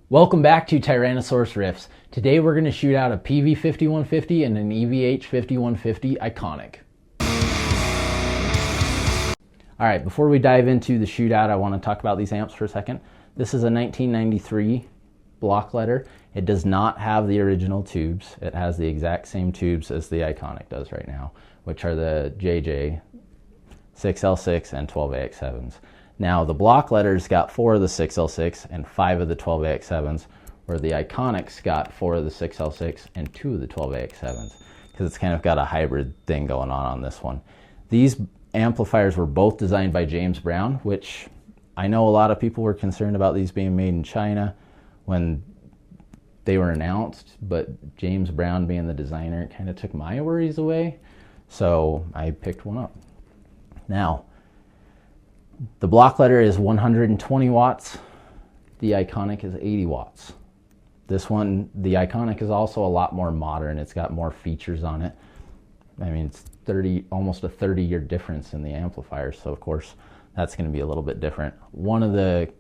Welcome back to Tyrannosaurus Riffs. Today we're going to shoot out a Peavey 5150 and an EVH 5150 Iconic. Alright, before we dive into the shootout, I want to talk about these amps for a second. This is a 1993 block letter. It does not have the original tubes. It has the exact same tubes as the Iconic does right now, which are the JJ 6L6 and 12AX7s. Now the block letters got 4 of the 6L6 and 5 of the 12AX7s, where the Iconics got 4 of the 6L6 and 2 of the 12AX7s, because it's kind of got a hybrid thing going on this one. These amplifiers were both designed by James Brown, which I know a lot of people were concerned about these being made in China when they were announced, but James Brown being the designer kind of took my worries away, so I picked one up. Now, the block letter is 120 watts. The Iconic is 80 watts. This one, the Iconic, is also a lot more modern. It's got more features on it. I mean, it's almost a 30-year difference in the amplifiers, so of course that's going to be a little bit different. One of the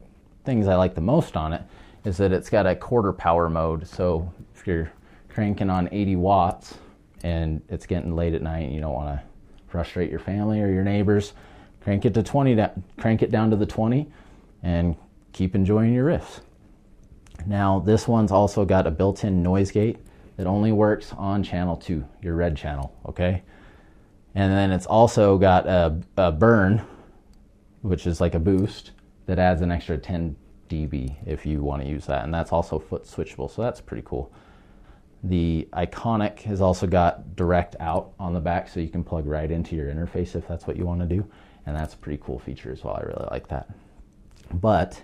things I like the most on it is that it's got a quarter power mode, so if you're cranking on 80 watts and it's getting late at night and you don't want to frustrate your family or your neighbors, crank it to 20, crank it down to the 20 and keep enjoying your riffs. Now this one's also got a built-in noise gate that only works on channel 2, your red channel, okay? And then it's also got a burn, which is like a boost, that adds an extra 10 dB if you want to use that, and that's also foot switchable, so that's pretty cool. The Iconic has also got direct out on the back, so you can plug right into your interface if that's what you want to do, and that's a pretty cool feature as well. I really like that. But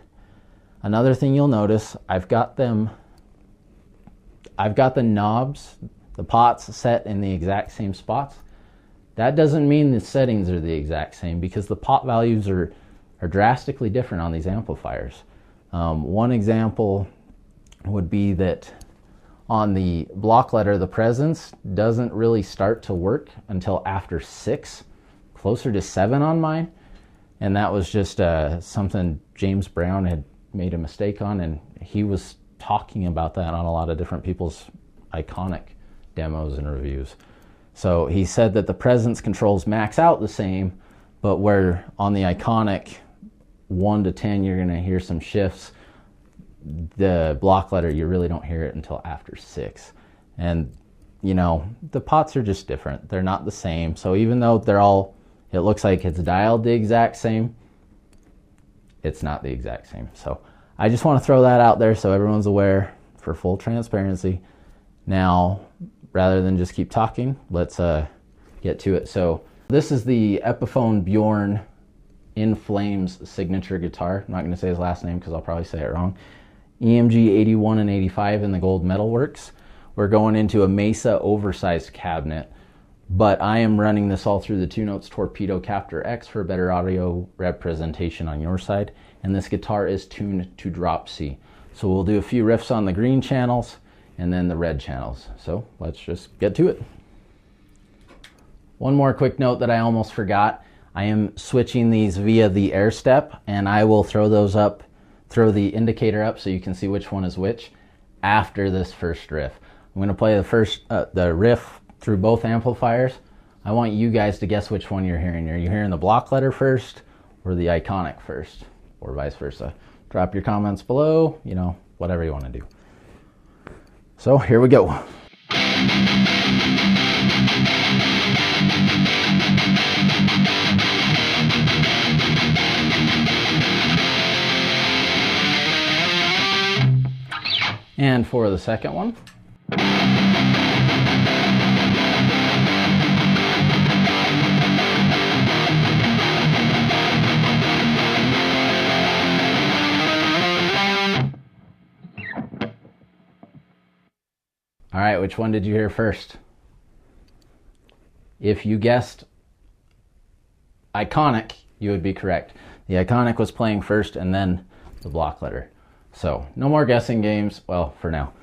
another thing you'll notice, I've got the knobs, the pots set in the exact same spots. That doesn't mean the settings are the exact same, because the pot values are drastically different on these amplifiers. One example would be that on the block letter, the presence doesn't really start to work until after 6, closer to 7 on mine. And that was just something James Brown had made a mistake on, and he was talking about that on a lot of different people's Iconic demos and reviews. So he said that the presence controls max out the same, but where on the Iconic 1 to 10 you're going to hear some shifts, the block letter you really don't hear it until after 6. And you know, the pots are just different. They're not the same. So even though it looks like it's dialed the exact same, it's not the exact same. So I just want to throw that out there so everyone's aware, for full transparency. Now, rather than just keep talking, let's get to it. So this is the Epiphone Bjorn In Flames signature guitar. I'm not going to say his last name because I'll probably say it wrong. EMG 81 and 85 in the gold metalworks. We're going into a Mesa oversized cabinet, but I am running this all through the 2-Notes Torpedo Captor X for better audio representation on your side. And this guitar is tuned to drop C. So we'll do a few riffs on the green channels and then the red channels. So let's just get to it. One more quick note that I almost forgot. I am switching these via the Airstep, and I will throw the indicator up so you can see which one is which after this first riff. I'm going to play the riff through both amplifiers. I want you guys to guess which one you're hearing. Are you hearing the block letter first or the Iconic first, or vice versa? Drop your comments below, you know, whatever you want to do. So here we go. And for the second one. All right, which one did you hear first? If you guessed Iconic, you would be correct. The Iconic was playing first and then the block letter. So no more guessing games, well, for now.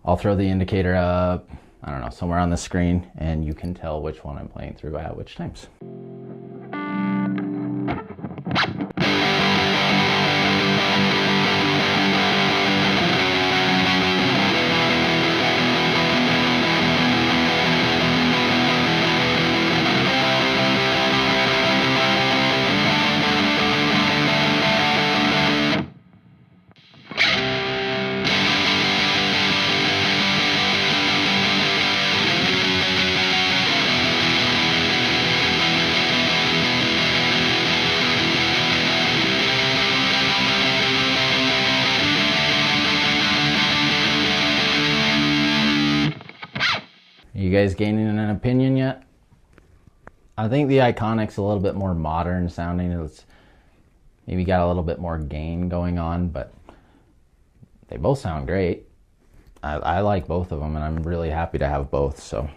I'll throw the indicator up, I don't know, somewhere on the screen, and you can tell which one I'm playing through at which times. you guys gaining an opinion yet? I think the Iconic's a little bit more modern sounding. It's maybe got a little bit more gain going on, but they both sound great. I like both of them, and I'm really happy to have both, so.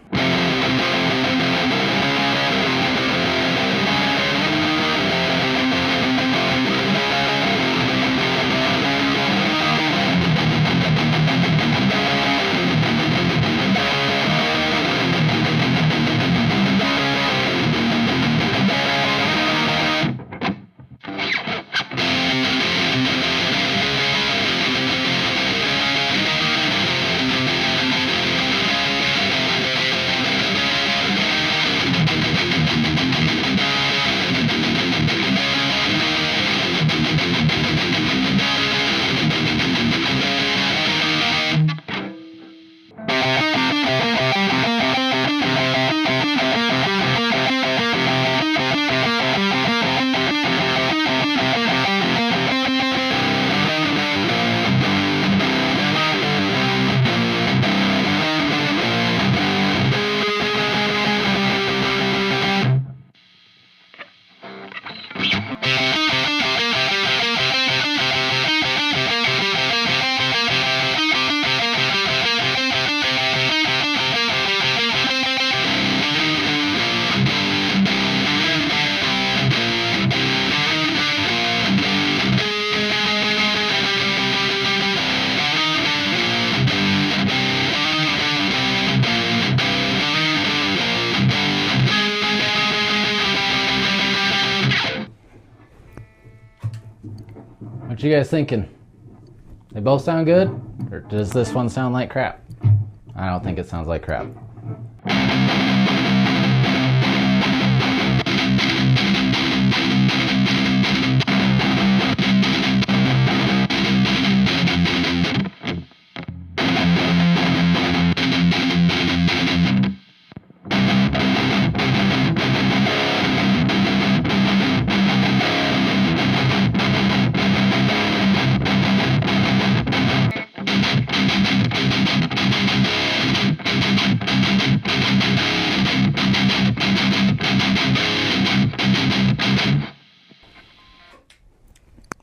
What you guys thinking? They both sound good? Or does this one sound like crap? I don't think it sounds like crap.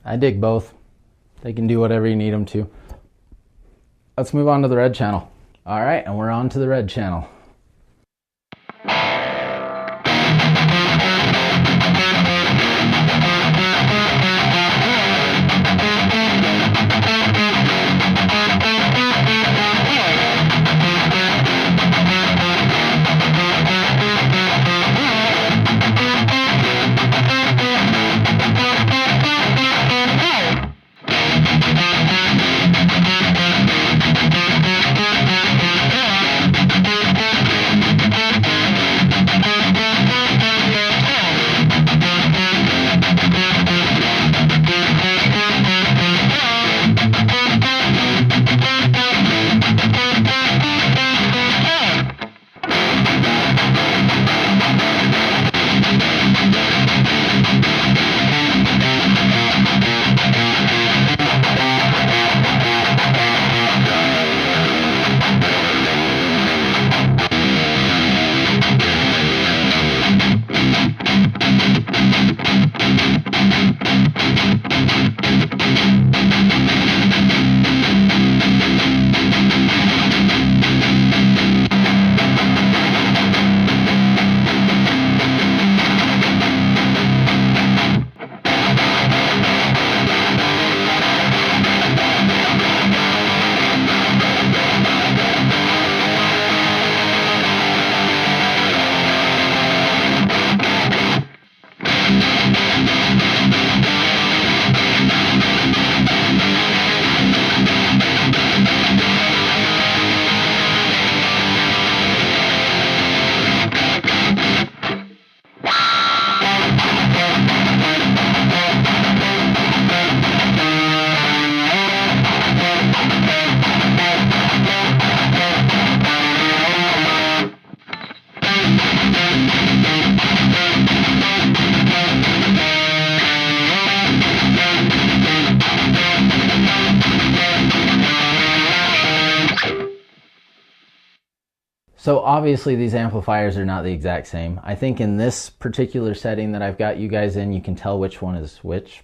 I dig both. They can do whatever you need them to. Let's move on to the red channel. All right, and we're on to the red channel. So obviously these amplifiers are not the exact same. I think in this particular setting that I've got you guys in, you can tell which one is which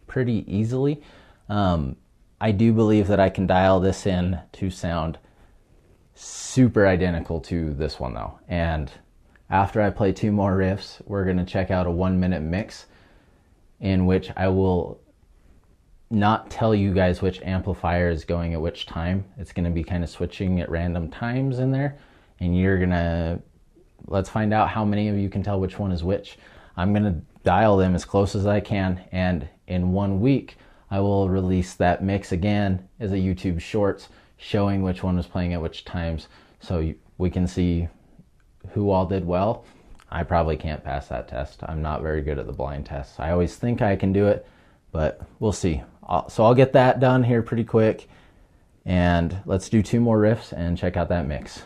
pretty easily. I do believe that I can dial this in to sound super identical to this one though. And after I play 2 more riffs, we're going to check out a 1-minute mix in which I will not tell you guys which amplifier is going at which time. It's going to be kind of switching at random times in there. And you're going to, let's find out how many of you can tell which one is which. I'm going to dial them as close as I can. And in 1 week, I will release that mix again as a YouTube Shorts showing which one was playing at which times. So we can see who all did well. I probably can't pass that test. I'm not very good at the blind tests. I always think I can do it, but we'll see. So I'll get that done here pretty quick. And let's do 2 more riffs and check out that mix.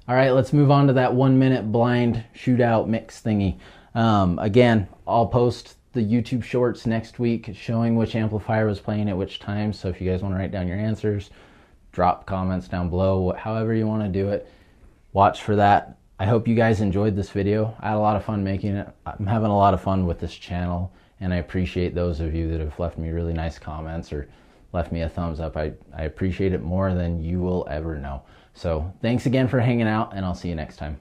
All right, let's move on to that 1-minute blind shootout mix thingy. Again, I'll post the YouTube Shorts next week showing which amplifier was playing at which time. So if you guys want to write down your answers, drop comments down below, however you want to do it. Watch for that. I hope you guys enjoyed this video. I had a lot of fun making it. I'm having a lot of fun with this channel, and I appreciate those of you that have left me really nice comments or left me a thumbs up. I appreciate it more than you will ever know. So thanks again for hanging out, and I'll see you next time.